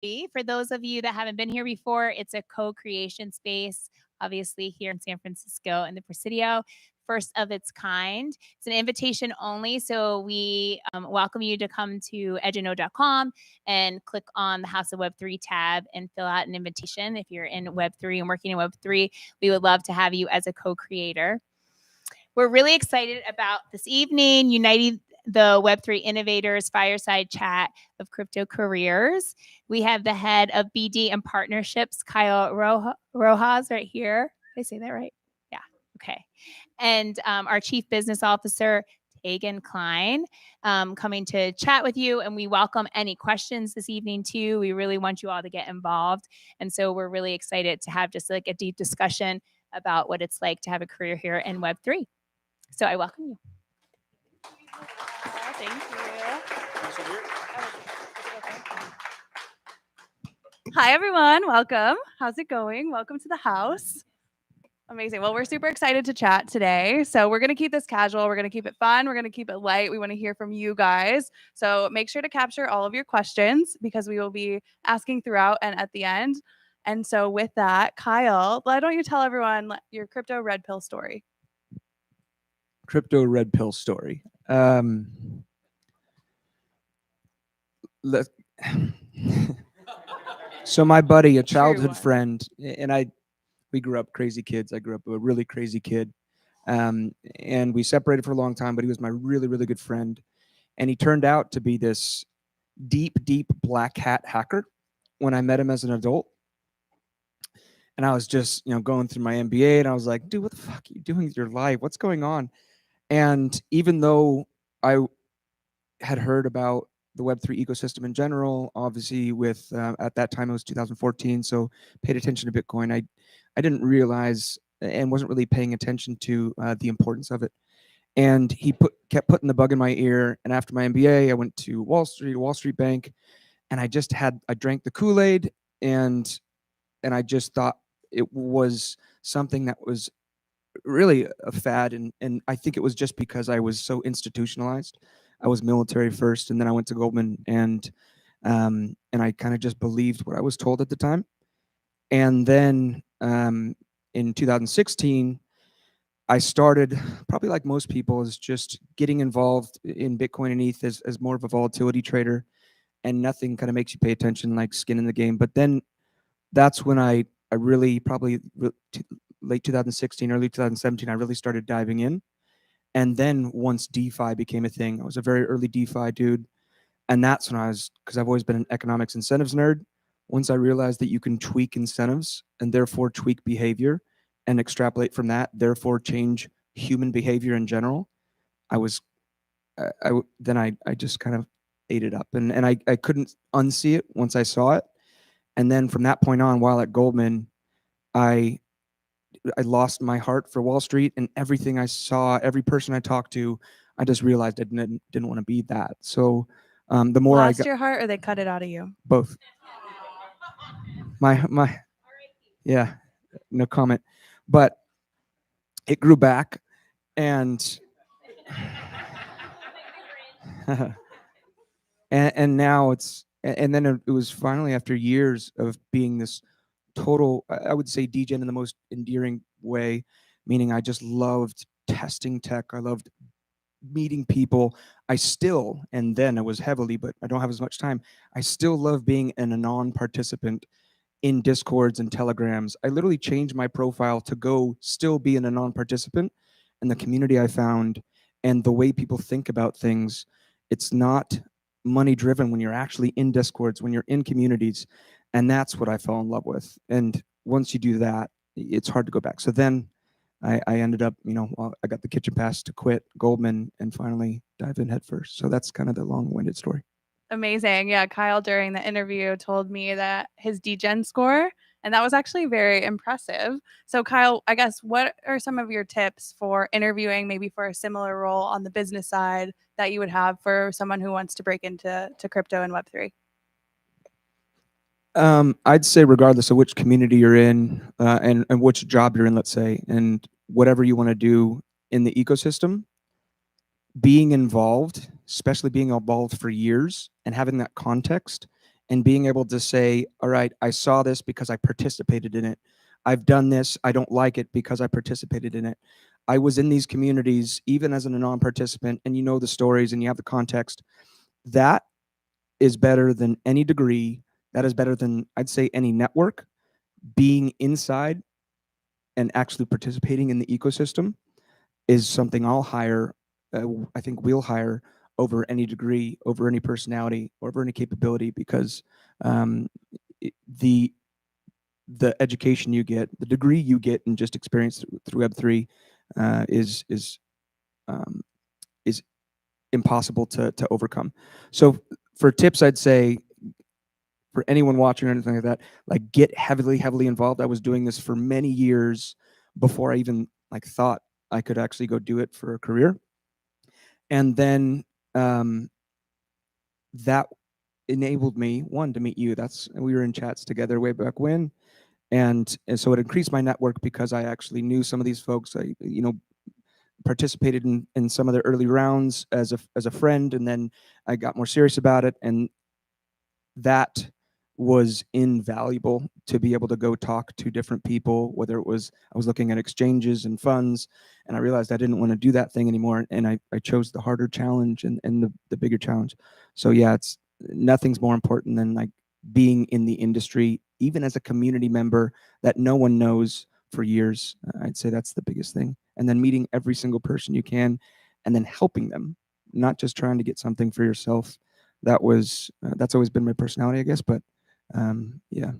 For those of you that haven't been here before, it's a co-creation space, obviously here in San Francisco in the Presidio, first of its kind. It's an invitation only, so we welcome you to come to edgeandnode.com and click on the House of Web3 tab and fill out an invitation. If you're in Web3 and working in Web3, we would love to have you as a co-creator. We're really excited about this evening, uniting the Web3 Innovators Fireside Chat of Crypto Careers. We have the head of BD and Partnerships, Kyle Rojas, right here. Did I say that right? Yeah, okay. And our Chief Business Officer, Tegan Kline, coming to chat with you. And we welcome any questions this evening too. We really want you all to get involved. And so we're really excited to have just like a deep discussion about what it's like to have a career here in Web3. So I welcome you. Thank you. Hi, everyone. Welcome. How's it going? Welcome to the house. Amazing. Well, we're super excited to chat today. So we're going to keep this casual. We're going to keep it fun. We're going to keep it light. We want to hear from you guys. So make sure to capture all of your questions because we will be asking throughout and at the end. And so with that, Kyle, why don't you tell everyone your crypto red pill story? Crypto red pill story. So my buddy, a childhood friend, and we grew up crazy kids. I grew up a really crazy kid. And we separated for a long time, but he was my really, really good friend. And he turned out to be this deep, deep black hat hacker when I met him as an adult. And I was just, going through my MBA and I was like, dude, what the fuck are you doing with your life? What's going on? And even though I had heard about the Web3 ecosystem in general, obviously with, at that time it was 2014, so paid attention to Bitcoin, I didn't realize and wasn't really paying attention to the importance of it. And he kept putting the bug in my ear. And after my MBA, I went to Wall Street Bank, and I drank the Kool-Aid, and I just thought it was something that was really a fad, and I think it was just because I was so institutionalized. I was military first, and then I went to Goldman, and I kind of just believed what I was told at the time. And then in 2016, I started, probably like most people, is just getting involved in Bitcoin and ETH as more of a volatility trader, and nothing kind of makes you pay attention like skin in the game. But then that's when I really, probably late 2016, early 2017, I really started diving in. And then once DeFi became a thing, I was a very early DeFi dude. And that's when because I've always been an economics incentives nerd. Once I realized that you can tweak incentives and therefore tweak behavior and extrapolate from that, therefore change human behavior in general, I just kind of ate it up. And I couldn't unsee it once I saw it. And then from that point on, while at Goldman, I lost my heart for Wall Street, and everything I saw, every person I talked to, I just realized I didn't want to be that. So the more lost your heart, or they cut it out of you? Both. Yeah, no comment. But it grew back, and and now and then it was finally, after years of being this total, I would say, degen in the most endearing way, meaning I just loved testing tech. I loved meeting people. And then I was heavily, but I don't have as much time. I still love being a non-participant in Discords and Telegrams. I literally changed my profile to go still be a non-participant. And the community I found and the way people think about things, it's not money driven when you're actually in Discords, when you're in communities. And that's what I fell in love with. And once you do that, it's hard to go back. So then I ended up, I got the kitchen pass to quit Goldman and finally dive in head first. So that's kind of the long-winded story. Amazing. Yeah, Kyle, during the interview, told me that his degen score, and that was actually very impressive. So Kyle, I guess, what are some of your tips for interviewing, maybe for a similar role on the business side, that you would have for someone who wants to break into crypto and Web3? I'd say regardless of which community you're in and which job you're in, let's say, and whatever you want to do in the ecosystem, being involved, especially being involved for years and having that context and being able to say, all right, I saw this because I participated in it. I've done this, I don't like it because I participated in it. I was in these communities, even as a non-participant, and you know the stories and you have the context. That is better than any degree. That is better than, I'd say, any network. Being inside and actually participating in the ecosystem is something I'll hire. I think we'll hire over any degree, over any personality, over any capability, because the education you get, the degree you get, and just experience through Web3 is impossible to overcome. So for tips, I'd say for anyone watching or anything like that, like get heavily involved. I was doing this for many years before I even like thought I could actually go do it for a career. And then that enabled me, one, to meet you. We were in chats together way back when. And so it increased my network because I actually knew some of these folks. I, participated in some of the early rounds as a friend, and then I got more serious about it, and that was invaluable to be able to go talk to different people, whether it was I was looking at exchanges and funds, and I realized I didn't want to do that thing anymore, and I chose the harder challenge and the bigger challenge. So yeah, it's nothing's more important than like being in the industry, even as a community member that no one knows for years. I'd say that's the biggest thing. And then meeting every single person you can, and then helping them, not just trying to get something for yourself. That's always been my personality, I guess. But yeah.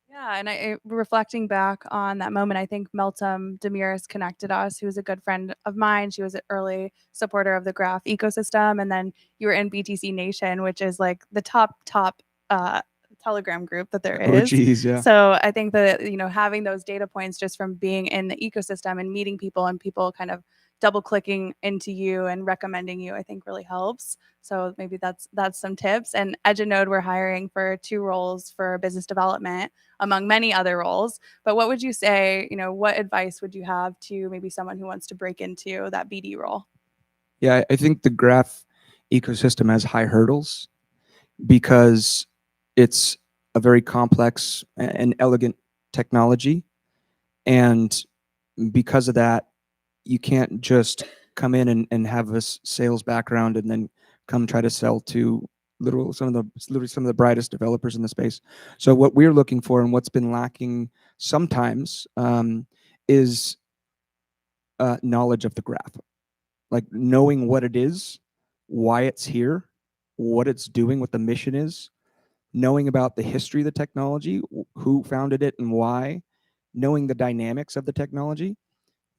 Yeah, and reflecting back on that moment, I think Meltem Demiris connected us, who was a good friend of mine. She was an early supporter of the Graph ecosystem, and then you were in BTC Nation, which is like the top Telegram group that there is. Oh, geez, yeah. So I think that having those data points just from being in the ecosystem and meeting people, and people kind of double clicking into you and recommending you, I think really helps. So maybe that's some tips. And Edgenode, we're hiring for 2 roles for business development, among many other roles. But what would you say, what advice would you have to maybe someone who wants to break into that BD role? Yeah, I think the Graph ecosystem has high hurdles because it's a very complex and elegant technology. And because of that, you can't just come in and have a sales background and then come try to sell to literally some of the brightest developers in the space. So what we're looking for, and what's been lacking sometimes, is knowledge of the graph, like knowing what it is, why it's here, what it's doing, what the mission is, knowing about the history of the technology, who founded it and why, knowing the dynamics of the technology.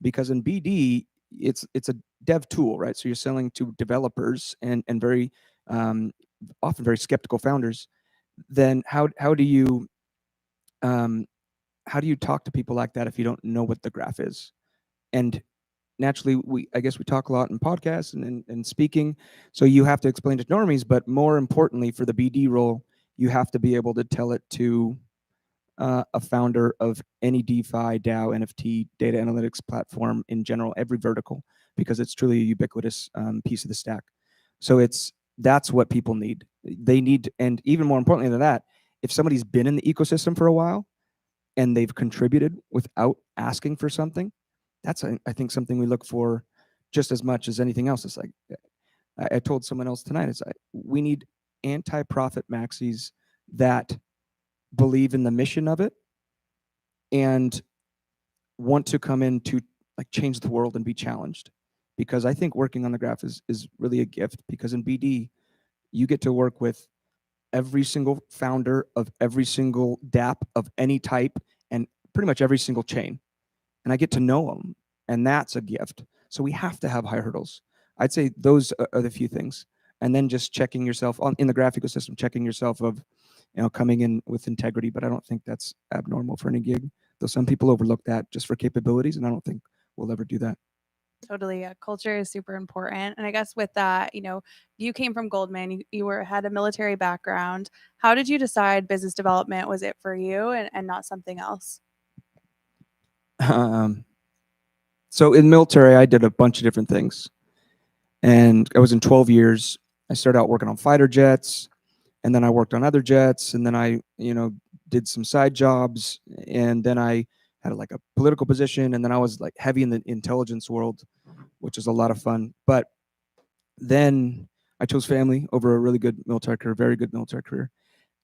Because in BD, it's a dev tool, right? So you're selling to developers and very often very skeptical founders. Then how do you talk to people like that if you don't know what the graph is? And naturally, I guess we talk a lot in podcasts and speaking, so you have to explain to normies. But more importantly, for the BD role, you have to be able to tell it to a founder of any DeFi, DAO, NFT, data analytics platform in general, every vertical, because it's truly a ubiquitous piece of the stack. So that's what people need. They need, and even more importantly than that, if somebody's been in the ecosystem for a while and they've contributed without asking for something, that's, I think, something we look for just as much as anything else. It's like, I told someone else tonight, it's like, we need anti-profit maxis that believe in the mission of it and want to come in to like change the world and be challenged. Because I think working on the graph is really a gift, because in BD, you get to work with every single founder of every single DApp of any type and pretty much every single chain. And I get to know them, and that's a gift. So we have to have high hurdles. I'd say those are the few things. And then just checking yourself in the graph ecosystem, checking yourself of, coming in with integrity. But I don't think that's abnormal for any gig, though some people overlook that just for capabilities, and I don't think we'll ever do that. Totally. Yeah. Culture is super important. And I guess with that, you came from Goldman, you had a military background. How did you decide business development was it for you and not something else? So in military, I did a bunch of different things. And I was in 12 years. I started out working on fighter jets. and then I worked on other jets, and then I, did some side jobs, and then I had like a political position, and then I was like heavy in the intelligence world, which is a lot of fun. But then I chose family over a really good military career, very good military career,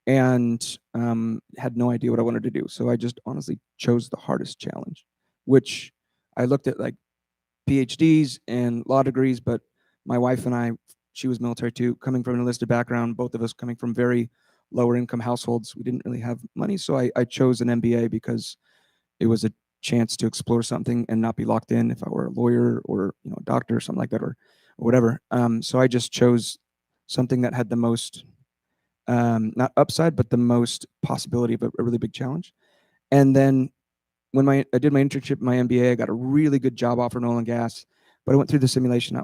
and had no idea what I wanted to do. So I just honestly chose the hardest challenge, which I looked at like PhDs and law degrees, but my wife and I, she was military too, coming from an enlisted background, both of us coming from very lower income households. We didn't really have money. So I chose an MBA because it was a chance to explore something and not be locked in if I were a lawyer or a doctor or something like that, or whatever. So I just chose something that had the most not upside, but the most possibility of a really big challenge. And then when I did my internship, my MBA, I got a really good job offer in oil and gas. But I went through the simulation. I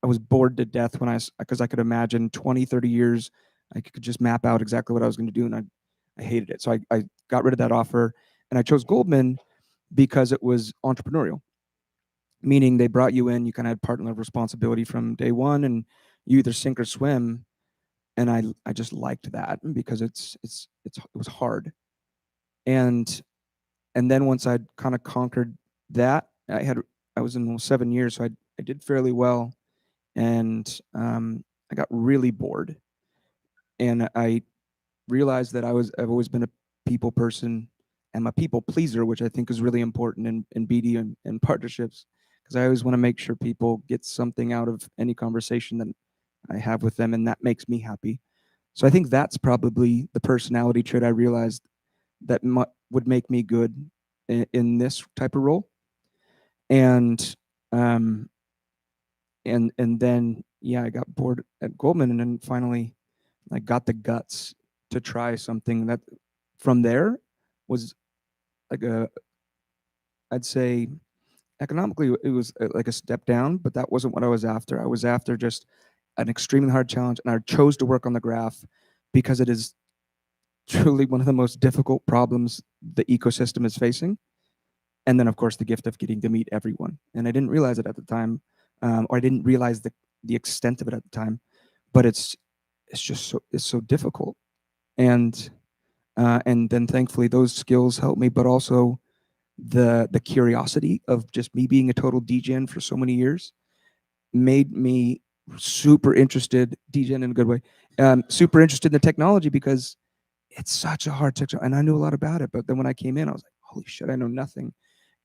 was bored to death because I could imagine 20, 30 years. I could just map out exactly what I was going to do, and I hated it. So I got rid of that offer, and I chose Goldman because it was entrepreneurial, meaning they brought you in, you kind of had partner responsibility from day one, and you either sink or swim. And I just liked that because it was hard. And then once I'd kind of conquered that, I was in 7 years, so I did fairly well, and I got really bored, and I realized that I've always been a people person. I'm a people pleaser, which I think is really important in BD and partnerships, because I always want to make sure people get something out of any conversation that I have with them, and that makes me happy. So I think that's probably the personality trait I realized that would make me good in this type of role. And then yeah, I got bored at Goldman, and then finally I got the guts to try something that from there was like I'd say economically it was like a step down, but that wasn't what I was after. I was after just an extremely hard challenge, and I chose to work on the graph because it is truly one of the most difficult problems the ecosystem is facing. And then of course the gift of getting to meet everyone. And I didn't realize it at the time, or I didn't realize the extent of it at the time. But it's just it's so difficult. And then thankfully those skills helped me, but also the curiosity of just me being a total degen for so many years made me super interested, degen in a good way, super interested in the technology, because it's such a hard technology, and I knew a lot about it. But then when I came in, I was like, holy shit, I know nothing.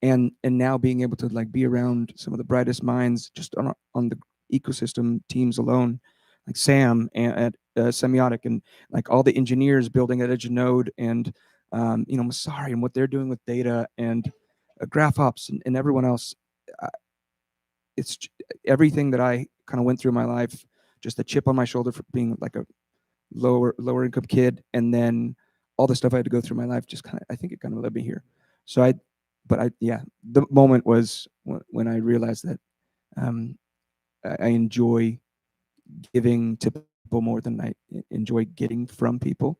And now being able to like be around some of the brightest minds just on the ecosystem teams alone, like Sam at Semiotic, and like all the engineers building at Edge Node, and Masari and what they're doing with data, and GraphOps and everyone else. It's everything that I kind of went through in my life, just a chip on my shoulder for being like a lower income kid, and then all the stuff I had to go through in my life, just kind of, I think it kind of led me here. So yeah, the moment was when I realized that I enjoy giving to people more than I enjoy getting from people,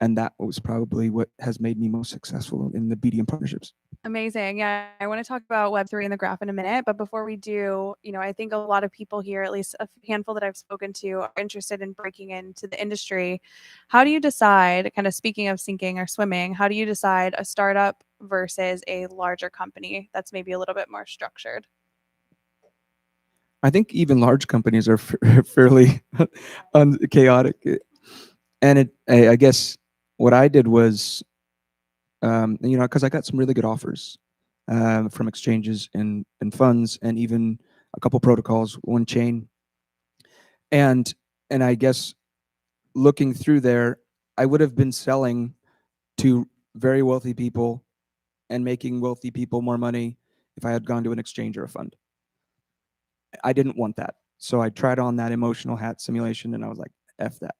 and that was probably what has made me most successful in the BDM partnerships. Amazing. Yeah, I want to talk about Web3 and the graph in a minute. But before we do, I think a lot of people here, at least a handful that I've spoken to, are interested in breaking into the industry. How do you decide, kind of speaking of sinking or swimming, how do you decide a startup versus a larger company that's maybe a little bit more structured? I think even large companies are fairly chaotic. And I guess what I did was, because I got some really good offers from exchanges and funds, and even a couple protocols, one chain. And I guess looking through there, I would have been selling to very wealthy people and making wealthy people more money if I had gone to an exchange or a fund. I didn't want that. So I tried on that emotional hat simulation, and I was like, F that.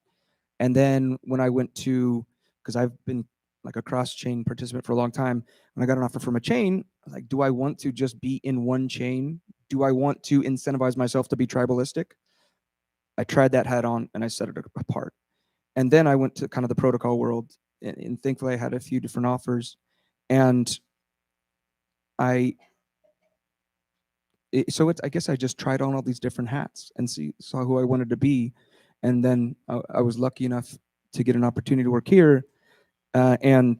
And then when I went to, because I've been like a cross-chain participant for a long time, when I got an offer from a chain, I was like, do I want to just be in one chain? Do I want to incentivize myself to be tribalistic? I tried that hat on, and I set it apart. And then I went to kind of the protocol world, and thankfully I had a few different offers. And I guess I just tried on all these different hats and saw who I wanted to be. And then I was lucky enough to get an opportunity to work here, and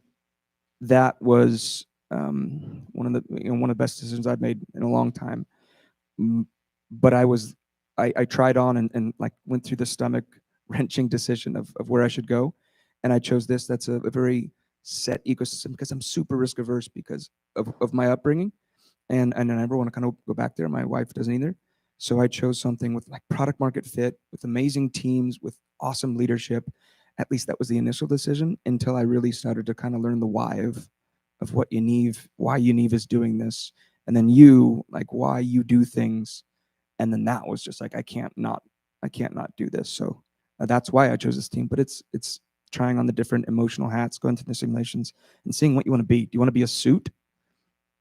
that was one of the best decisions I've made in a long time. But I tried on and like went through the stomach wrenching decision of where I should go, and I chose this. That's a very set ecosystem because I'm super risk averse because of my upbringing, and I never want to kind of go back there. My wife doesn't either. So I chose something with like product market fit, with amazing teams, with awesome leadership. At least that was the initial decision, until I really started to kind of learn the why of what Univ, why Univ is doing this, and then like why you do things, and then that was just like I can't not do this. So that's why I chose this team. But it's trying on the different emotional hats, going through the simulations, and seeing what you want to be. Do you want to be a suit?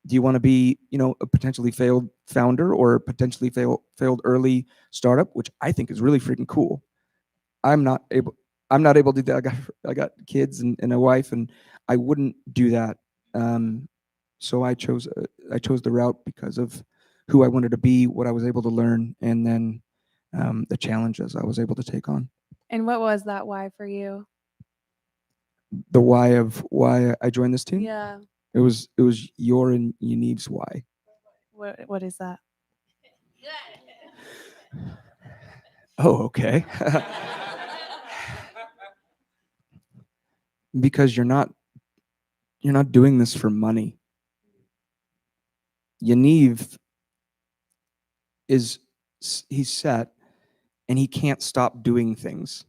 Do you want to be, a potentially failed founder or potentially failed early startup, which I think is really freaking cool. I'm not able to do that. I got kids and a wife, and I wouldn't do that. So I chose the route because of who I wanted to be, what I was able to learn, and then the challenges I was able to take on. And what was that why for you? The why of why I joined this team? Yeah. It was your and Univ's why. What is that? Oh, okay. Because you're not doing this for money. Yaniv he's set, and he can't stop doing things.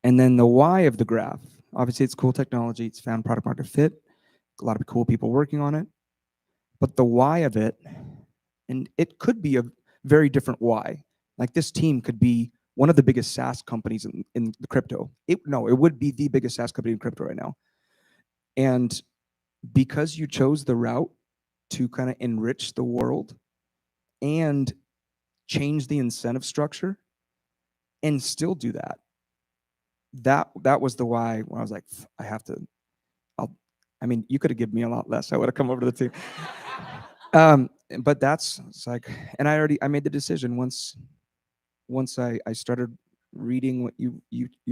And then the why of the graph, obviously it's cool technology, it's found product market fit, a lot of cool people working on it. But the why of it, and it could be a very different why. Like this team could be one of the biggest SaaS companies in the crypto. It would be the biggest SaaS company in crypto right now. And because you chose the route to kind of enrich the world and change the incentive structure and still do that, that was the why, when I was like, I have to. You could have given me a lot less. I would have come over to the team. But it's like, and I made the decision once I started reading what you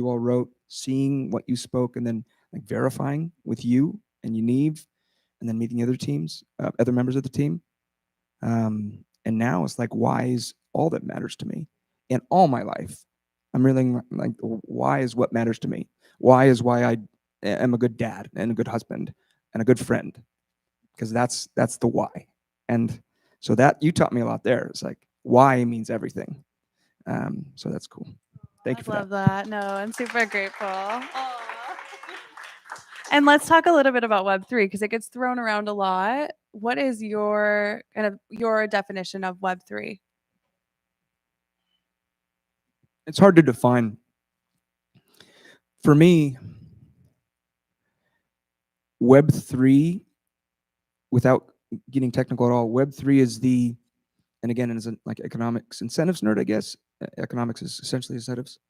all wrote, seeing what you spoke, and then like verifying with you and Univ, and then meeting other teams, other members of the team. And now it's like, why is all that matters to me in all my life. I'm really like, why is what matters to me. Why I am a good dad and a good husband and a good friend, because that's the why. And so that you taught me a lot there. It's like why means everything. So that's cool. Thank you for that. I love that. No, I'm super grateful. Aww. And let's talk a little bit about Web3 because it gets thrown around a lot. What is your definition of Web3? It's hard to define. For me, Web3, without getting technical at all, Web3 is and again, as like economics incentives nerd, I guess. Economics is essentially incentives.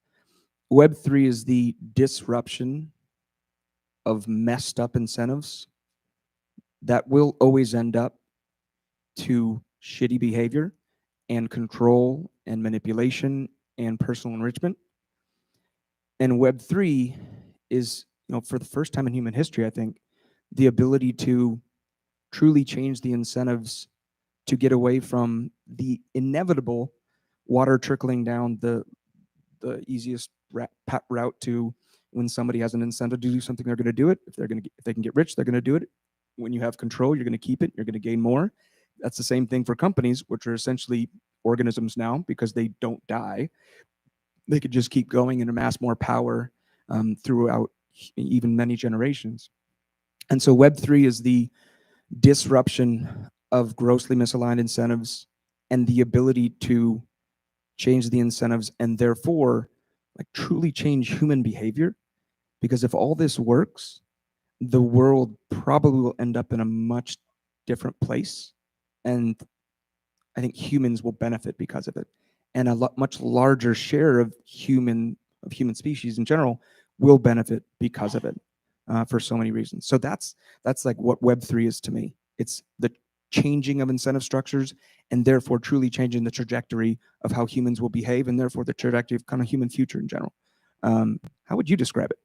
Web3 is the disruption of messed up incentives that will always end up to shitty behavior and control and manipulation and personal enrichment. And Web3 is, for the first time in human history, I think, the ability to truly change the incentives to get away from the inevitable water trickling down the easiest route to when somebody has an incentive to do something, they're going to do it. If they can get rich, they're going to do it. When you have control, you're going to keep it. You're going to gain more. That's the same thing for companies, which are essentially organisms now because they don't die. They could just keep going and amass more power throughout even many generations. And so Web3 is the disruption of grossly misaligned incentives and the ability to change the incentives and therefore like truly change human behavior. Because if all this works, the world probably will end up in a much different place. And I think humans will benefit because of it. And a much larger share of human species in general will benefit because of it for so many reasons. So that's like what Web3 is to me. It's the changing of incentive structures, and therefore truly changing the trajectory of how humans will behave, and therefore the trajectory of kind of human future in general. How would you describe it?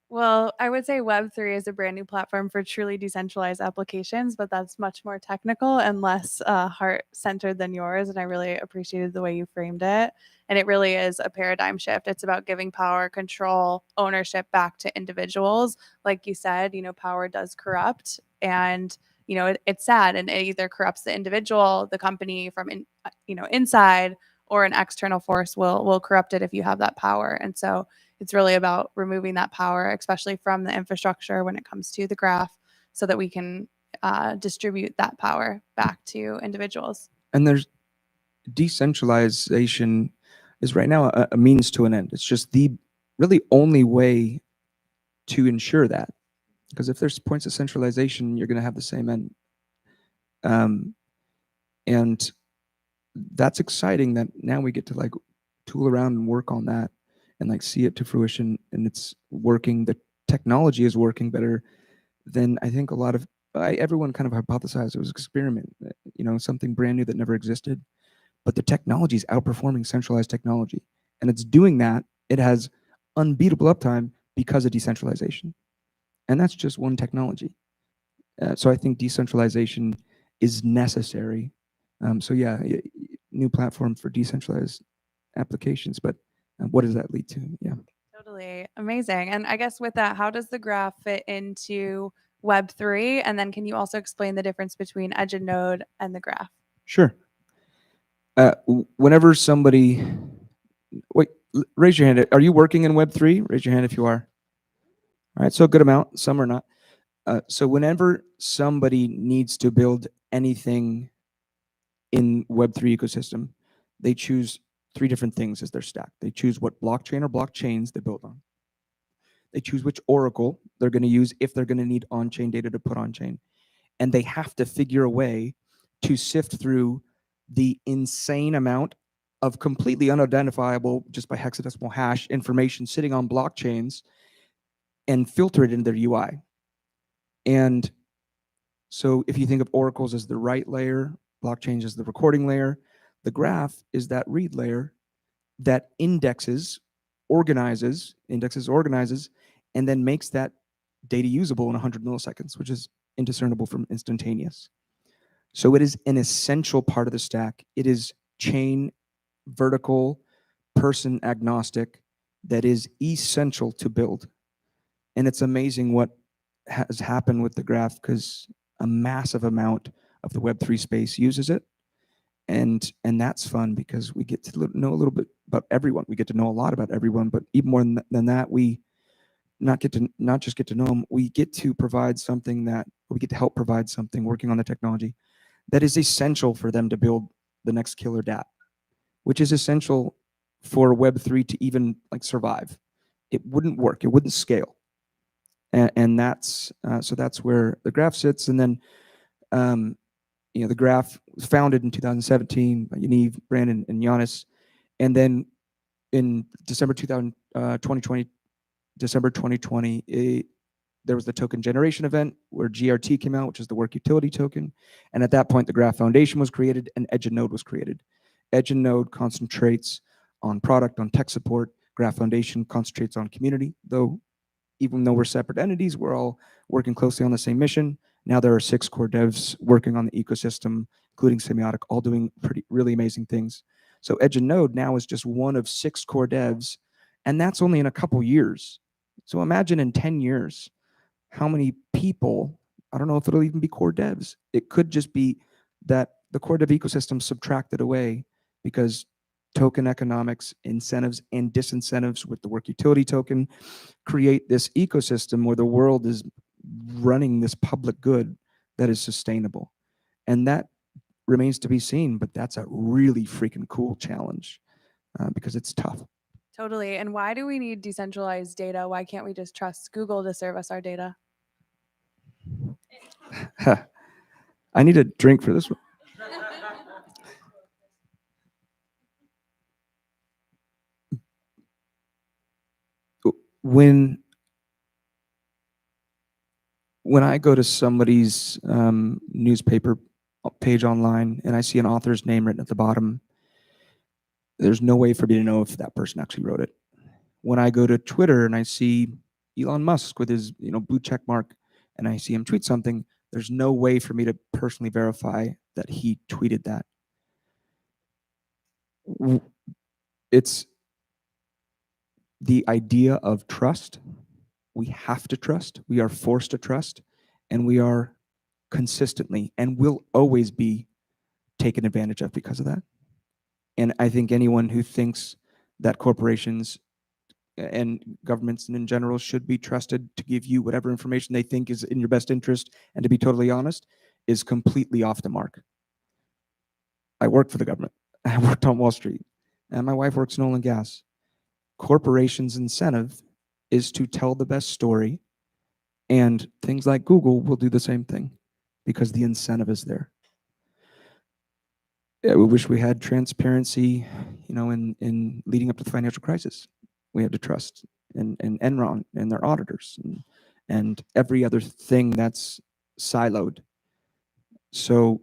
Well, I would say Web3 is a brand new platform for truly decentralized applications, but that's much more technical and less heart-centered than yours. And I really appreciated the way you framed it. And it really is a paradigm shift. It's about giving power, control, ownership back to individuals. Like you said, power does corrupt, and it's sad, and it either corrupts the individual, the company from inside, or an external force will corrupt it if you have that power. And so it's really about removing that power, especially from the infrastructure when it comes to the graph, so that we can distribute that power back to individuals. And there's decentralization is right now a means to an end. It's just the really only way to ensure that. Because if there's points of centralization, you're going to have the same end. And that's exciting that now we get to like tool around and work on that and like see it to fruition, and it's working. The technology is working better than I think a lot of everyone kind of hypothesized. It was an experiment, something brand new that never existed. But the technology is outperforming centralized technology, and it's doing that. It has unbeatable uptime because of decentralization, and that's just one technology. So I think decentralization is necessary. So yeah, new platform for decentralized applications, but what does that lead to? Yeah. Totally amazing. And I guess with that, how does the graph fit into Web3? And then can you also explain the difference between edge and node and the graph? Sure. Whenever somebody, wait, raise your hand. Are you working in Web3? Raise your hand if you are. All right, so a good amount. Some are not. So whenever somebody needs to build anything in Web3 ecosystem, they choose 3 different things as their stack. They choose what blockchain or blockchains they build on. They choose which oracle they're going to use if they're going to need on-chain data to put on-chain. And they have to figure a way to sift through the insane amount of completely unidentifiable, just by hexadecimal hash, information sitting on blockchains and filter it in their UI. And so if you think of oracles as the write layer, blockchains as the recording layer, the graph is that read layer that organizes, and then makes that data usable in 100 milliseconds, which is indiscernible from instantaneous. So it is an essential part of the stack. It is chain, vertical, person agnostic, that is essential to build. And it's amazing what has happened with the graph, because a massive amount of the Web3 space uses it. And that's fun because we get to know a little bit about everyone. We get to know a lot about everyone, but even more than that, we not just get to know them, we get to provide something that we get to help provide something, working on the technology that is essential for them to build the next killer dApp, which is essential for Web3 to even like survive. It wouldn't work. It wouldn't scale. And that's so that's where the graph sits. And then the graph was founded in 2017 by Yaniv, Brandon, and Giannis. And then in December 2020, there was the token generation event where GRT came out, which is the work utility token. And at that point, the Graph Foundation was created and Edge and Node was created. Edge and Node concentrates on product, on tech support. Graph Foundation concentrates on community, even though we're separate entities, we're all working closely on the same mission. Now there are 6 core devs working on the ecosystem, including Semiotic, all doing really amazing things. So Edge and Node now is just one of 6 core devs, and that's only in a couple years. So imagine in 10 years, how many people, I don't know if it'll even be core devs. It could just be that the core dev ecosystem subtracted away because token economics, incentives and disincentives with the work utility token create this ecosystem where the world is running this public good that is sustainable. And that remains to be seen, but that's a really freaking cool challenge because it's tough. Totally. And why do we need decentralized data? Why can't we just trust Google to serve us our data? I need a drink for this one. When I go to somebody's newspaper page online and I see an author's name written at the bottom, there's no way for me to know if that person actually wrote it. When I go to Twitter and I see Elon Musk with his blue check mark and I see him tweet something, there's no way for me to personally verify that he tweeted that. It's the idea of trust. We have to trust. We are forced to trust, and we are consistently and will always be taken advantage of because of that. And I think anyone who thinks that corporations and governments and in general should be trusted to give you whatever information they think is in your best interest and to be totally honest is completely off the mark. I work for the government. I worked on Wall Street, and my wife works in oil and gas. Corporations' incentive is to tell the best story, and things like Google will do the same thing because the incentive is there. Yeah, we wish we had transparency, in leading up to the financial crisis. We had to trust in Enron and their auditors and every other thing that's siloed. So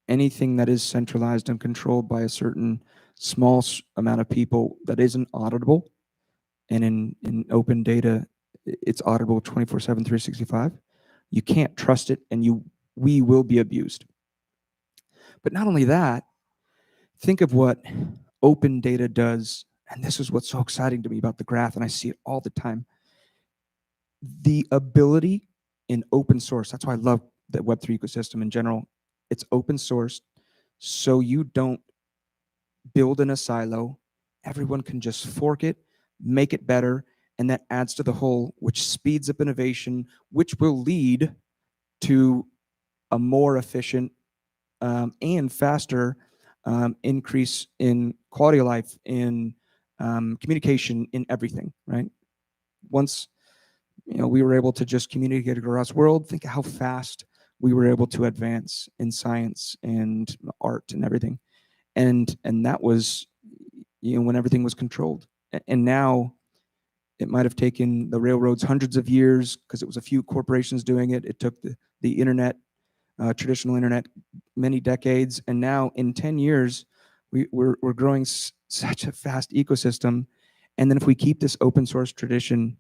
anything that is centralized and controlled by a certain small amount of people that isn't auditable, and in open data, it's auditable 24/7, 365, you can't trust it, and we will be abused. But not only that, think of what open data does, and this is what's so exciting to me about the graph, and I see it all the time. The ability in open source, that's why I love the web3 ecosystem in general. It's open source, so you don't build in a silo. Everyone can just fork it, make it better, and that adds to the whole, which speeds up innovation, which will lead to a more efficient and faster increase in quality of life, in communication, in everything, right? Once we were able to just communicate across the world, think of how fast we were able to advance in science and art and everything. And that was when everything was controlled. And now it might have taken the railroads hundreds of years because it was a few corporations doing it. It took the internet, traditional internet, many decades. And now in 10 years, we're growing such a fast ecosystem. And then if we keep this open source tradition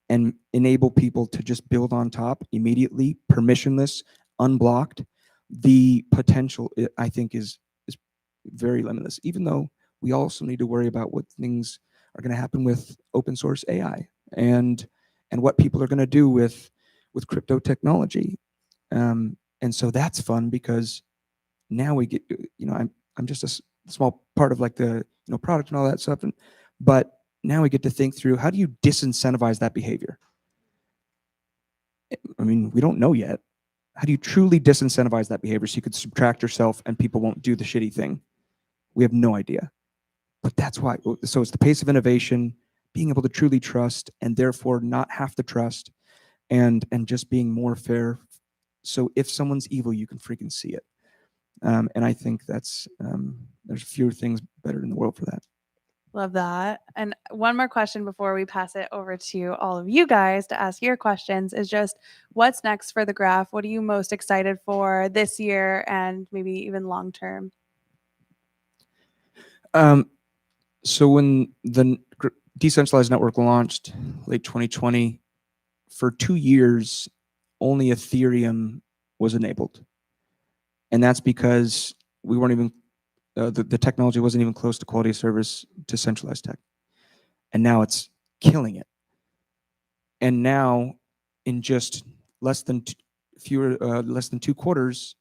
and enable people to just build on top immediately, permissionless, unblocked, the potential, I think, is very limitless, even though we also need to worry about what things are going to happen with open source AI and what people are going to do with crypto technology. And so that's fun because now we get, I'm just a small part of like the product and all that stuff, but now we get to think through, how do you disincentivize that behavior? I mean, we don't know yet. How do you truly disincentivize that behavior so you could subtract yourself and people won't do the shitty thing? We have no idea. But that's why, so it's the pace of innovation, being able to truly trust and therefore not have to trust, and just being more fair. So if someone's evil, you can freaking see it. And I think that's, there's fewer things better in the world for that. Love that. And one more question before we pass it over to all of you guys to ask your questions is just, what's next for the graph? What are you most excited for this year and maybe even long term? So when the decentralized network launched late 2020, for 2 years, only Ethereum was enabled. And that's because we weren't even, the technology wasn't even close to quality of service to centralized tech. And now it's killing it. And now in just less than 2 quarters,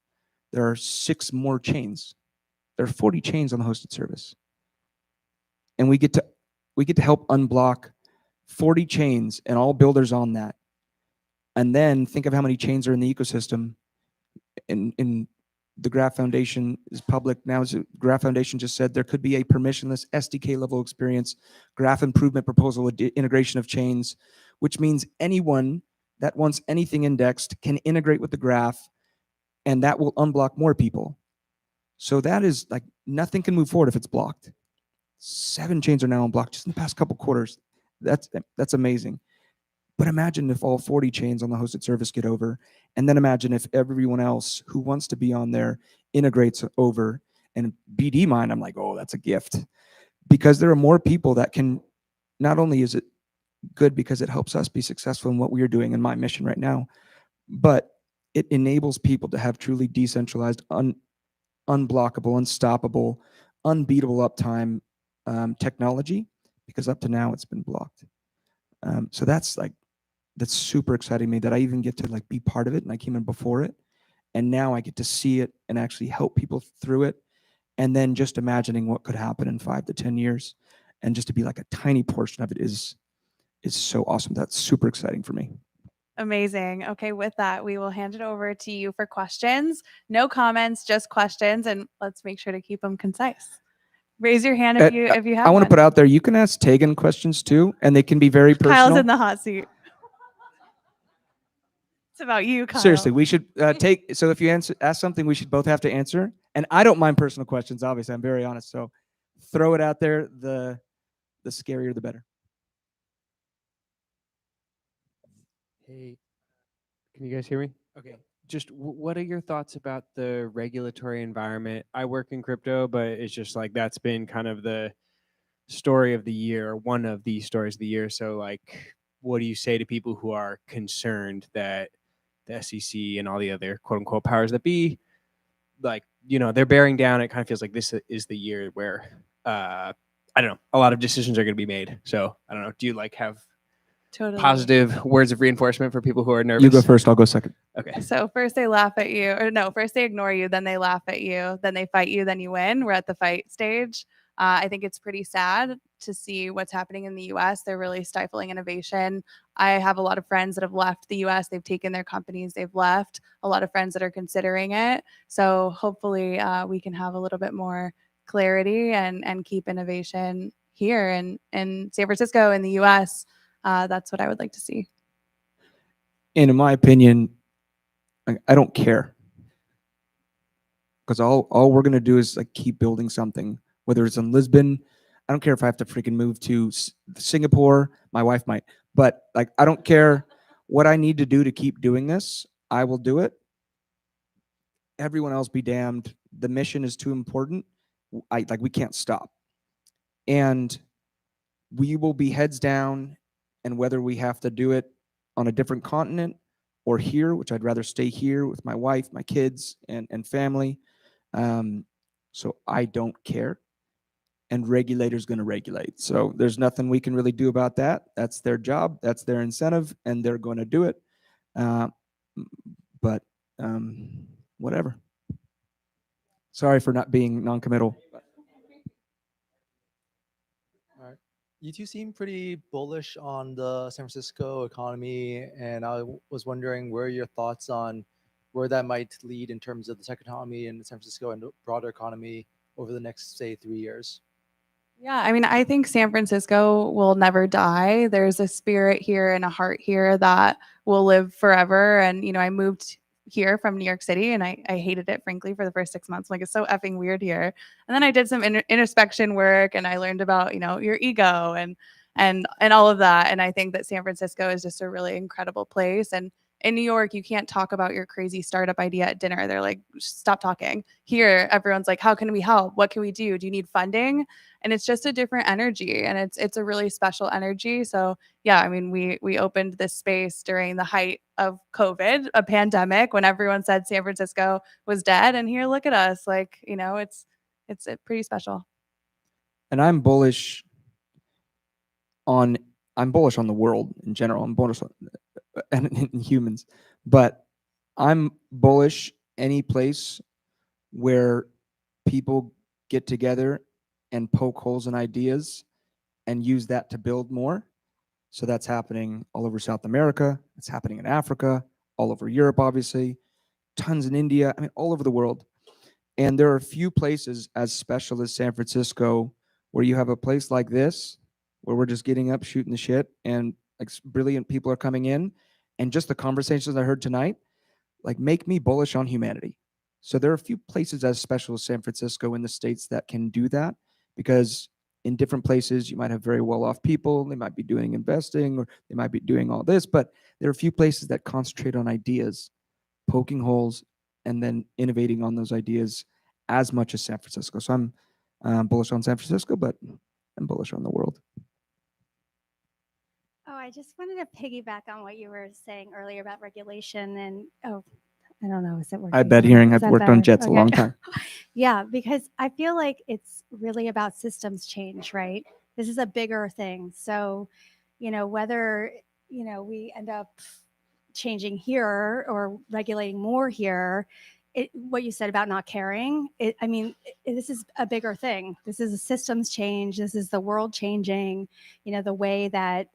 there are 6 more chains. There are 40 chains on the hosted service. And we get to help unblock 40 chains and all builders on that. And then think of how many chains are in the ecosystem. In the Graph Foundation is public now. Graph Foundation just said there could be a permissionless SDK level experience, graph improvement proposal, integration of chains, which means anyone that wants anything indexed can integrate with the graph, and that will unblock more people. So that is like, nothing can move forward if it's blocked. 7 chains are now unblocked just in the past couple quarters. That's amazing. But imagine if all 40 chains on the hosted service get over, and then imagine if everyone else who wants to be on there integrates over. And BD mind, I'm like, oh, that's a gift, because there are more people that can. Not only is it good because it helps us be successful in what we are doing in my mission right now, but it enables people to have truly decentralized, unblockable, unstoppable, unbeatable uptime technology, because up to now it's been blocked. So that's super exciting to me that I even get to like be part of it, and I came in before it, and now I get to see it and actually help people through it. And then just imagining what could happen in 5 to 10 years, and just to be like a tiny portion of it is so awesome. That's super exciting for me. Amazing. Okay, with that, we will hand it over to you for questions. No comments, just questions, and let's make sure to keep them concise. Raise your hand if you have. I want to put out there, you can ask Tegan questions too, and they can be very personal. Kyle's in the hot seat. It's about you, Kyle. Seriously, we should take. So if you ask something, we should both have to answer. And I don't mind personal questions. Obviously, I'm very honest. So throw it out there. The scarier, the better. Hey, can you guys hear me? Okay. Just what are your thoughts about the regulatory environment? I work in crypto, but it's just like that's been kind of the story of the year, one of the stories of the year. So like, what do you say to people who are concerned that the SEC and all the other quote unquote powers that be, like, you know, they're bearing down? It kind of feels like this is the year where, I don't know, a lot of decisions are going to be made. So I don't know. Do you like have positive words of reinforcement for people who are nervous? You go first, I'll go second. Okay. So first they laugh at you, or no, first they ignore you, then they laugh at you, then they fight you, then you win. We're at the fight stage. I think it's pretty sad to see what's happening in the US. They're really stifling innovation. I have a lot of friends that have left the US. They've taken their companies, they've left. A lot of friends that are considering it. So hopefully we can have a little bit more clarity and keep innovation here in San Francisco, in the US. That's what I would like to see. And in my opinion, I don't care, because all we're gonna do is like keep building something. Whether it's in Lisbon, I don't care if I have to freaking move to Singapore. My wife might, but like I don't care what I need to do to keep doing this. I will do it. Everyone else be damned. The mission is too important. We can't stop, and we will be heads down. And whether we have to do it on a different continent or here, which I'd rather stay here with my wife, my kids, and family. So I don't care. And regulators going to regulate. So there's nothing we can really do about that. That's their job. That's their incentive, and they're going to do it. But whatever. Sorry for not being non-committal. You two seem pretty bullish on the San Francisco economy, and I was wondering where your thoughts on where that might lead in terms of the tech economy in San Francisco and the broader economy over the next, say, 3 years. Yeah, I mean, I think San Francisco will never die. There's a spirit here and a heart here that will live forever. And, you know, I moved here from New York City, and I hated it, frankly, for the first 6 months. Like, it's so effing weird here. And then I did some introspection work, and I learned about, you know, your ego and all of that. And I think that San Francisco is just a really incredible place. And in New York, you can't talk about your crazy startup idea at dinner. They're like, stop talking. Here, everyone's like, how can we help? What can we do? Do you need funding? And it's just a different energy, and it's a really special energy. So yeah, I mean, we opened this space during the height of COVID, a pandemic, when everyone said San Francisco was dead, and here, look at us. Like, you know, it's pretty special. And I'm bullish on the world in general. I'm bullish on humans, but I'm bullish any place where people get together and poke holes in ideas and use that to build more. So that's happening all over South America. It's happening in Africa, all over Europe, obviously, tons in India. I mean, all over the world. And there are a few places as special as San Francisco where you have a place like this, where we're just getting up, shooting the shit, and like brilliant people are coming in. And just the conversations I heard tonight, like, make me bullish on humanity. So there are a few places as special as San Francisco in the States that can do that, because in different places, you might have very well-off people. They might be doing investing, or they might be doing all this, but there are a few places that concentrate on ideas, poking holes, and then innovating on those ideas as much as San Francisco. So I'm bullish on San Francisco, but I'm bullish on the world. Oh, I just wanted to piggyback on what you were saying earlier about regulation and, I don't know, is it working? I bet hearing I've Is that worked on better? jets a long time. Yeah, because I feel like it's really about systems change, right? This is a bigger thing. So, whether, we end up changing here or regulating more here, what you said about not caring, this is a bigger thing. This is a systems change. This is the world changing, the way that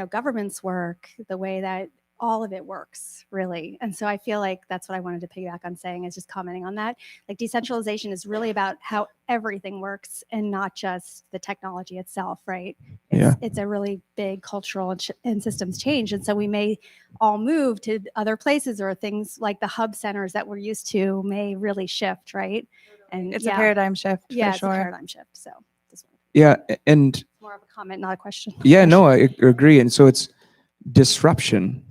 governments work, the way that all of it works, really. And so I feel like that's what I wanted to piggyback on saying, is just commenting on that. Like, decentralization is really about how everything works and not just the technology itself, right? It's a really big cultural and systems change. And so we may all move to other places, or things like the hub centers that we're used to may really shift, right? And It's a paradigm shift. Yeah, for it's sure. a paradigm shift. So Yeah, and more of a comment, not a question. yeah, no, I agree. And so it's disruption,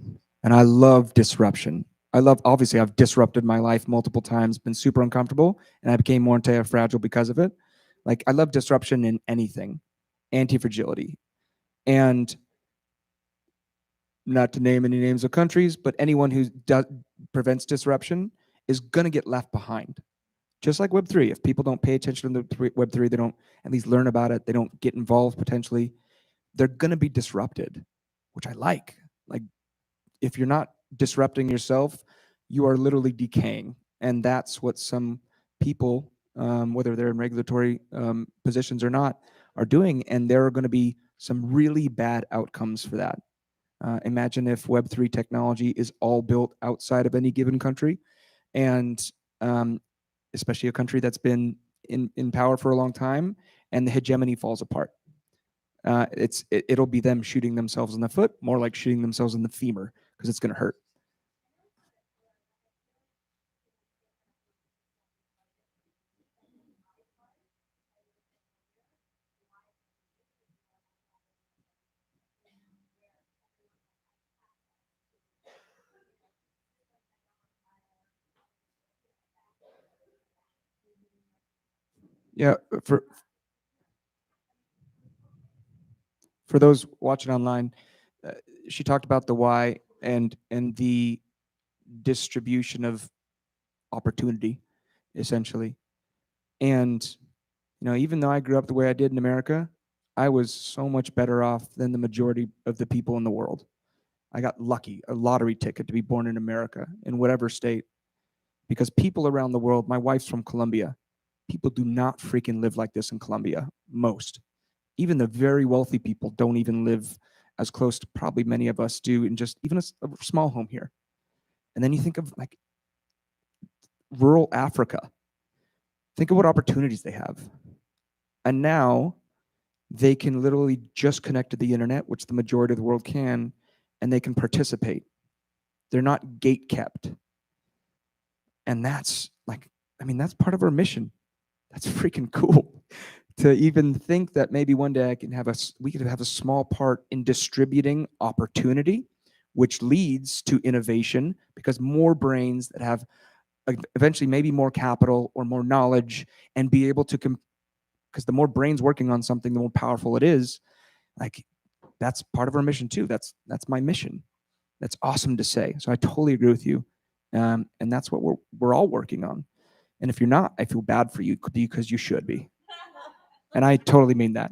and I love disruption. Obviously, I've disrupted my life multiple times, been super uncomfortable, and I became more anti-fragile because of it. Like, I love disruption in anything, anti-fragility. And not to name any names of countries, but anyone who prevents disruption is going to get left behind. Just like Web3, if people don't pay attention to Web3, they don't at least learn about it, they don't get involved potentially, they're going to be disrupted, which I like. Like, if you're not disrupting yourself, you are literally decaying. And that's what some people, whether they're in regulatory positions or not, are doing. And there are going to be some really bad outcomes for that. Imagine if Web3 technology is all built outside of any given country, and especially a country that's been in power for a long time, and the hegemony falls apart. It'll be them shooting themselves in the foot, more like shooting themselves in the femur, because it's going to hurt. Yeah, for those watching online, she talked about the why and the distribution of opportunity, essentially. And even though I grew up the way I did in America, I was so much better off than the majority of the people in the world. I got lucky, a lottery ticket to be born in America, in whatever state, because people around the world, my wife's from Colombia, people do not freaking live like this in Colombia, most. Even the very wealthy people don't even live as close to probably many of us do in just even a small home here. And then you think of like rural Africa. Think of what opportunities they have. And now they can literally just connect to the internet, which the majority of the world can, and they can participate. They're not gate kept. And that's that's part of our mission. That's freaking cool. To even think that maybe one day we could have a small part in distributing opportunity, which leads to innovation, because more brains that have eventually maybe more capital or more knowledge, and be able to because the more brains working on something, the more powerful it is. Like, that's part of our mission too. That's my mission. That's awesome to say. So I totally agree with you, and that's what we're all working on. And if you're not, I feel bad for you, because you should be. And I totally mean that.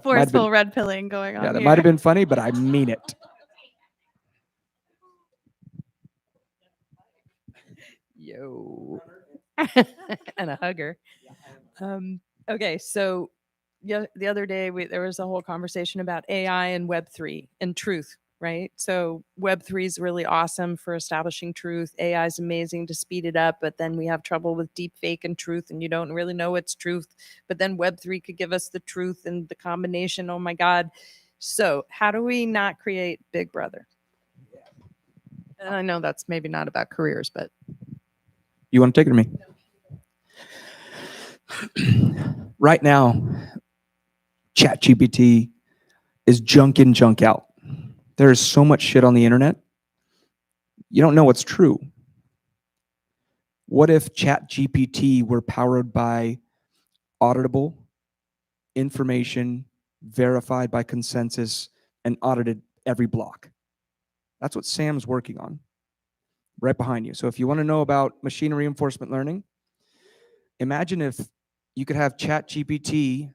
Forceful red pilling going on. Yeah, that here. might have been funny, but I mean it. Yo. And a hugger. Okay, so the other day there was a whole conversation about AI and Web3 and truth, right? So Web3 is really awesome for establishing truth. AI is amazing to speed it up, but then we have trouble with deep fake and truth, and you don't really know what's truth. But then Web3 could give us the truth and the combination. Oh my God. So how do we not create Big Brother? And I know that's maybe not about careers, but. You want to take it or me? Right now, ChatGPT is junk in, junk out. There is so much shit on the internet. You don't know what's true. What if ChatGPT were powered by auditable information, verified by consensus, and audited every block? That's what Sam's working on right behind you. So if you want to know about machine reinforcement learning, imagine if you could have ChatGPT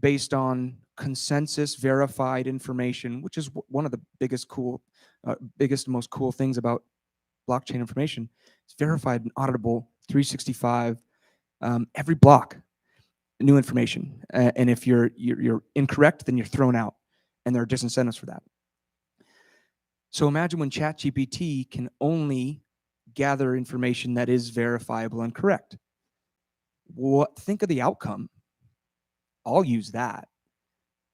based on consensus verified information, which is one of the biggest, most cool things about blockchain information. It's verified and auditable, 365, every block, new information. And if you're incorrect, then you're thrown out, and there are disincentives for that. So imagine when ChatGPT can only gather information that is verifiable and correct. Think of the outcome. I'll use that.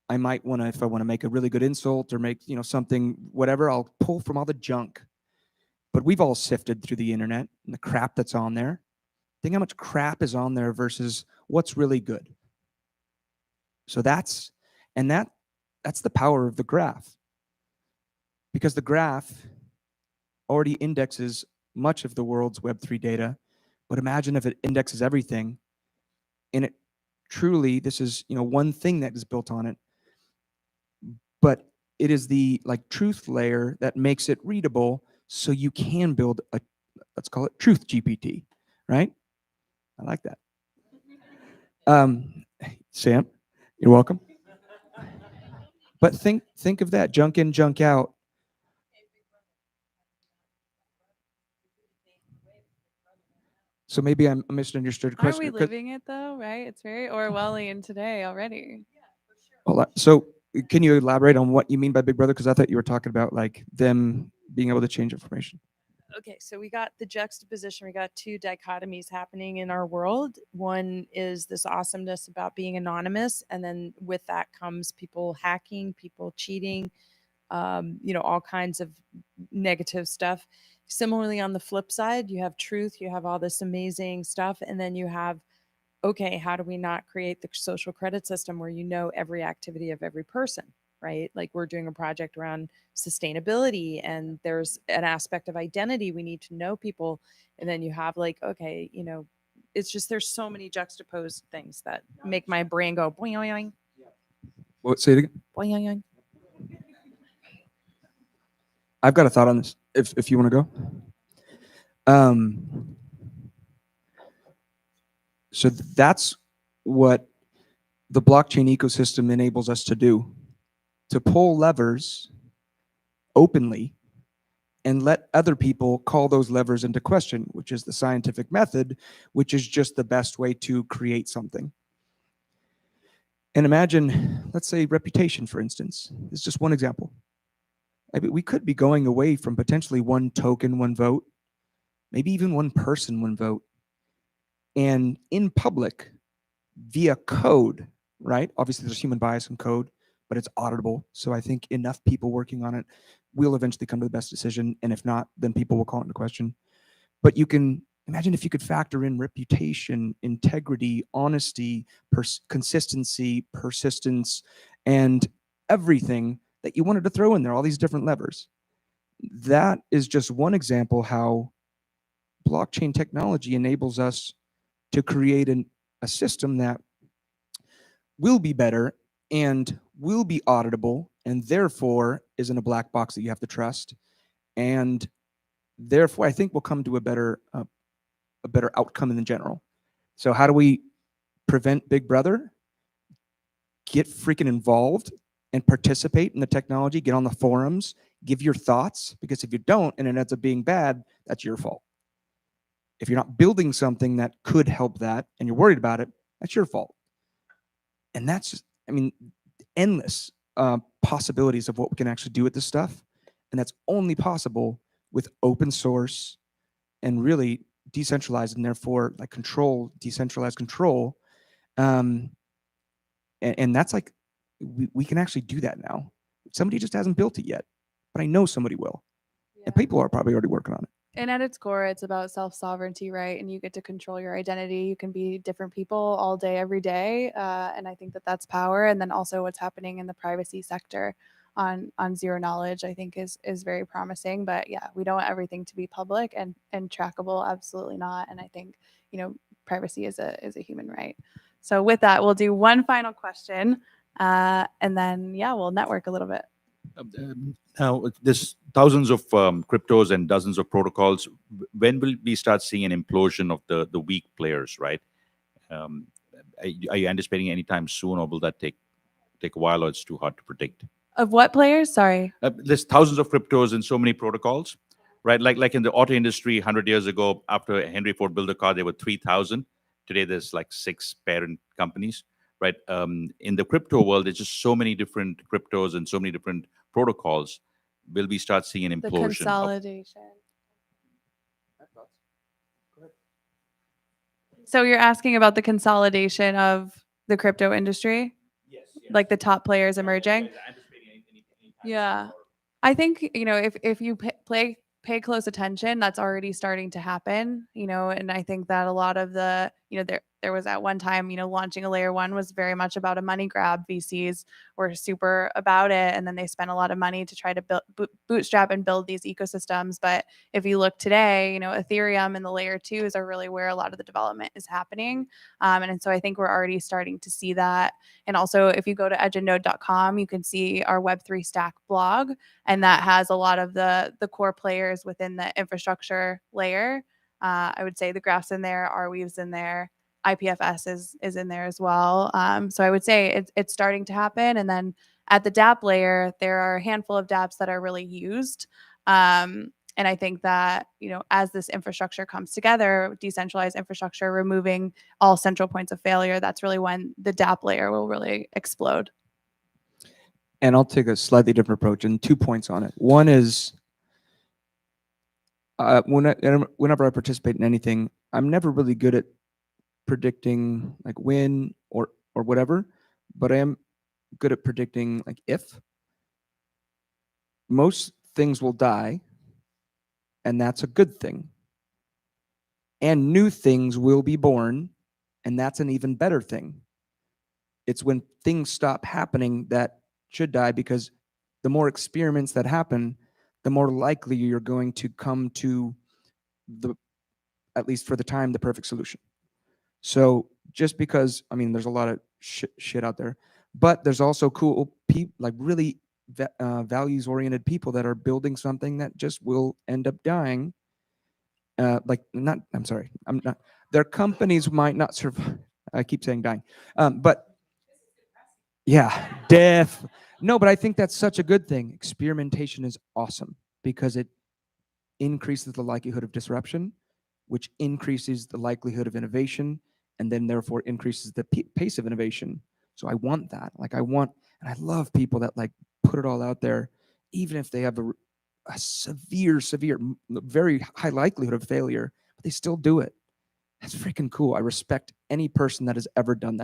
I might want to, if I want to make a really good insult or make, something, whatever, I'll pull from all the junk. But we've all sifted through the internet and the crap that's on there. Think how much crap is on there versus what's really good. So that's the power of the graph. Because the graph already indexes much of the world's Web3 data, but imagine if it indexes everything, and it truly, this is one thing that is built on it, but it is the truth layer that makes it readable, so you can build a, let's call it truth GPT, right? I like that. Sam, you're welcome. But think of that, junk in, junk out. So maybe I misunderstood the question. Aren't we living it though, right? It's very Orwellian today already. So can you elaborate on what you mean by Big Brother? Because I thought you were talking about them being able to change information. Okay, so we got the juxtaposition. We got two dichotomies happening in our world. One is this awesomeness about being anonymous, and then with that comes people hacking, people cheating, all kinds of negative stuff. Similarly, on the flip side, you have truth, you have all this amazing stuff, and then you have, okay, how do we not create the social credit system where every activity of every person, right? Like we're doing a project around sustainability, and there's an aspect of identity. We need to know people. And then you have okay, it's just, there's so many juxtaposed things that make my brain go boing, boing, boing. What? Say it again. Boing, boing, boing. I've got a thought on this, if you want to go. So that's what the blockchain ecosystem enables us to do, to pull levers openly and let other people call those levers into question, which is the scientific method, which is just the best way to create something. And imagine, let's say reputation, for instance. It's just one example. I mean, we could be going away from potentially one token, one vote, maybe even one person, one vote. And in public, via code, right? Obviously, there's human bias in code, but it's auditable. So I think enough people working on it will eventually come to the best decision. And if not, then people will call it into question. But you can imagine if you could factor in reputation, integrity, honesty, consistency, persistence, and everything that you wanted to throw in there, all these different levers. That is just one example how blockchain technology enables us to create a system that will be better and will be auditable, and therefore isn't a black box that you have to trust, and therefore I think we'll come to a better outcome in general. So how do we prevent Big Brother? Get freaking involved and participate in the technology, get on the forums, give your thoughts, because if you don't and it ends up being bad, that's your fault. If you're not building something that could help that and you're worried about it, that's your fault. And that's just, endless possibilities of what we can actually do with this stuff. And that's only possible with open source and really decentralized, and therefore decentralized control. And that's we can actually do that now. Somebody just hasn't built it yet, but I know somebody will. Yeah. And people are probably already working on it. And at its core, it's about self-sovereignty, right? And you get to control your identity. You can be different people all day, every day. And I think that that's power. And then also what's happening in the privacy sector on zero knowledge, I think is very promising. But yeah, we don't want everything to be public and trackable. Absolutely not. And I think, privacy is a human right. So with that, we'll do one final question. And then, yeah, we'll network a little bit. Now, there's thousands of cryptos and dozens of protocols. When will we start seeing an implosion of the weak players, right? Are you anticipating anytime soon, or will that take a while, or it's too hard to predict? Of what players? Sorry. There's thousands of cryptos and so many protocols, right? Like in the auto industry 100 years ago, after Henry Ford built a car, there were 3,000. Today, there's like 6 parent companies, right? In the crypto world, there's just so many different cryptos and so many different protocols. Will we start seeing an The implosion? consolidation. So you're asking about the consolidation of the crypto industry? Yes. Like the top players emerging? Yeah. I think, if you pay close attention, that's already starting to happen, and I think that a lot of the, there was at one time, launching a layer 1 was very much about a money grab. VCs were super about it, and then they spent a lot of money to try to bootstrap and build these ecosystems. But if you look today, Ethereum and the layer 2s are really where a lot of the development is happening. And so I think we're already starting to see that. And also, if you go to edgeandnode.com, you can see our Web3 stack blog, and that has a lot of the core players within the infrastructure layer. I would say the Graph's in there, Arweave's in there, IPFS is in there as well. So I would say it's starting to happen. And then at the dApp layer, there are a handful of dApps that are really used. And I think that, as this infrastructure comes together, decentralized infrastructure, removing all central points of failure, that's really when the dApp layer will really explode. And I'll take a slightly different approach and 2 points on it. One is, whenever I participate in anything, I'm never really good at predicting like when or whatever, but I am good at predicting like if. Most things will die, and that's a good thing. And new things will be born, and that's an even better thing. It's when things stop happening that should die, because the more experiments that happen, the more likely you're going to come to at least for the time, the perfect solution. So just because, there's a lot of shit out there, but there's also cool people, like really values-oriented people that are building something that just will end up dying. Their companies might not survive. I keep saying dying, but yeah, death. No, but I think that's such a good thing. Experimentation is awesome because it increases the likelihood of disruption, which increases the likelihood of innovation, and then therefore increases the pace of innovation. So I want that. And I love people that put it all out there, even if they have a severe, very high likelihood of failure, but they still do it. That's freaking cool. I respect any person that has ever done that.